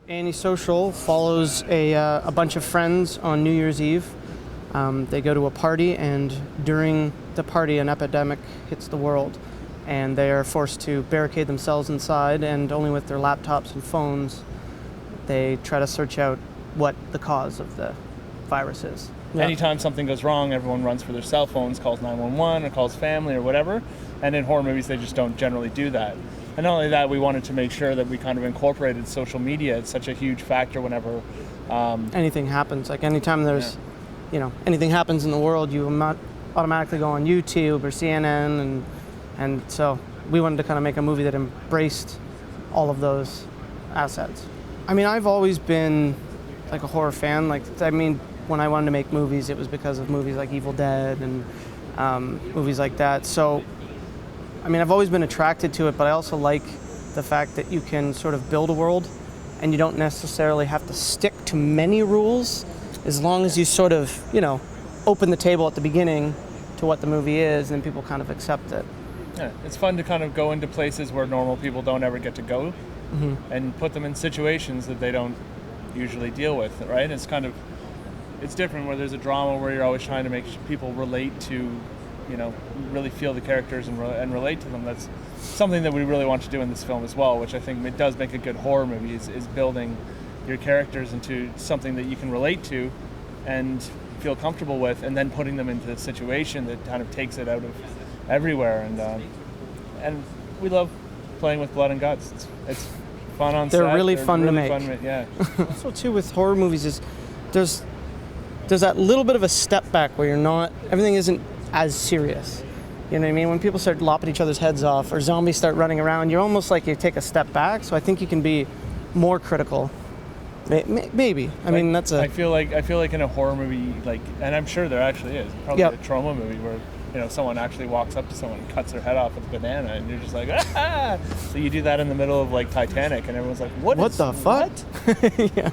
Antisocial follows a bunch of friends on New Year's Eve. They go to a party, and during the party, an epidemic hits the world, and they are forced to barricade themselves inside, and only with their laptops and phones, they try to search out what the cause of the virus is. Yeah. Anytime something goes wrong, everyone runs for their cell phones, calls 911 or calls family or whatever, and in horror movies, they just don't generally do that. And not only that, we wanted to make sure that we kind of incorporated social media. It's such a huge factor whenever anything happens. Like anytime there's, anything happens in the world, you automatically go on YouTube or CNN, and so we wanted to kind of make a movie that embraced all of those assets. I mean, I've always been like a horror fan. When I wanted to make movies, it was because of movies like Evil Dead and movies like that. So, I've always been attracted to it, but I also like the fact that you can sort of build a world and you don't necessarily have to stick to many rules, as long as you sort of, open the table at the beginning to what the movie is, and people kind of accept it. Yeah, it's fun to kind of go into places where normal people don't ever get to go, and put them in situations that they don't usually deal with, right? It's different where there's a drama where you're always trying to make people relate to, really feel the characters and relate to them. That's something that we really want to do in this film as well, which I think it does make a good horror movie, is building your characters into something that you can relate to and feel comfortable with, and then putting them into a situation that kind of takes it out of everywhere. And we love playing with blood and guts. It's fun on set. They're really fun to make. Yeah. Also, too, with horror movies is there's that little bit of a step back where everything isn't as serious. You know what I mean? When people start lopping each other's heads off or zombies start running around, you're almost like you take a step back. So I think you can be more critical. Maybe. I feel like in a horror movie, and I'm sure there actually is, probably a trauma movie where, someone actually walks up to someone and cuts their head off with a banana, and you're just like, ah! So you do that in the middle of Titanic, and everyone's like, what the fuck? Yeah.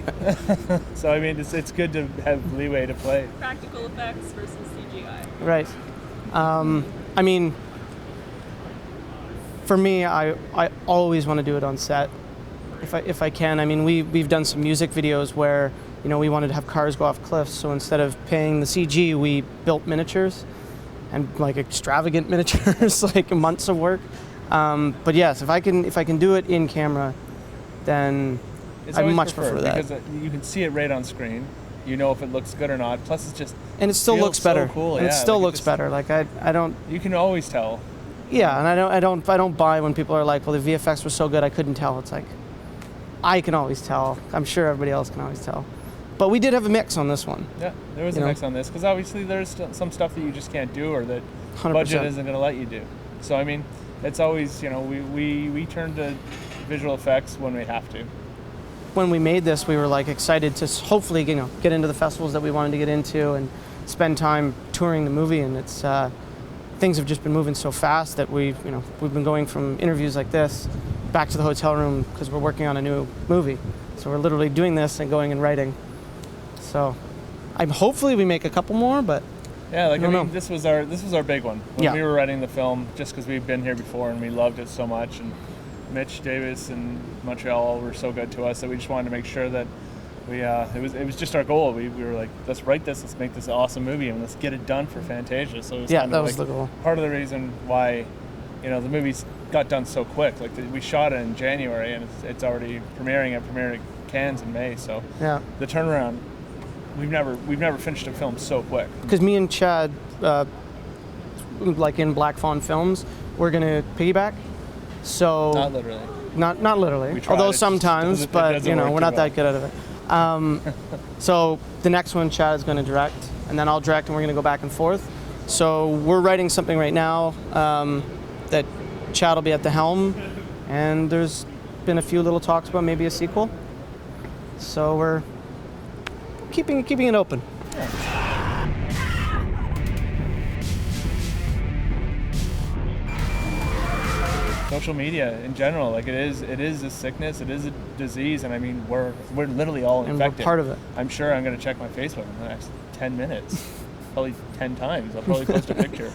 So it's good to have leeway to play. Practical effects versus CGI. Right. For me, I always want to do it on set, if I can. We've done some music videos where, we wanted to have cars go off cliffs, so instead of paying the CG, we built miniatures, and extravagant miniatures, months of work. But yes, if I can do it in camera, then I much prefer that. Because you can see it right on screen. You know if it looks good or not. Plus, and it still looks better. So cool. And it still looks better. I don't. You can always tell. Yeah, and I don't buy when people are like, well, the VFX was so good I couldn't tell. It's like, I can always tell. I'm sure everybody else can always tell. But we did have a mix on this one. Yeah, there was a mix on this, because obviously there's some stuff that you just can't do, or that 100%. Budget isn't going to let you do. So it's always, we turn to visual effects when we have to. When we made this, we were excited to hopefully get into the festivals that we wanted to get into and spend time touring the movie. And it's things have just been moving so fast that we've been going from interviews like this back to the hotel room because we're working on a new movie. So we're literally doing this and going and writing. So hopefully we make a couple more, but yeah, this was our big one when we were writing the film, just because we've been here before and we loved it so much, and Mitch Davis and Montreal were so good to us that we just wanted to make sure that we it was just our goal. We were like, let's write this, let's make this an awesome movie, and let's get it done for Fantasia. So it was that was the goal. Part of the reason why the movies got done so quick. We shot it in January and it's already premiering at Cannes in May. So the turnaround. We've never finished a film so quick. Because me and Chad, in Black Fawn Films, we're gonna piggyback. So not literally. Not literally. Although sometimes, but we're not that good at it. So the next one, Chad is gonna direct, and then I'll direct, and we're gonna go back and forth. So we're writing something right now that Chad will be at the helm, and there's been a few little talks about maybe a sequel. So we're keeping it open. Social media in general, it is a sickness, it is a disease, and we're literally all infected. And we're part of it. I'm sure I'm going to check my Facebook in the next 10 minutes, probably 10 times. I'll probably post a picture.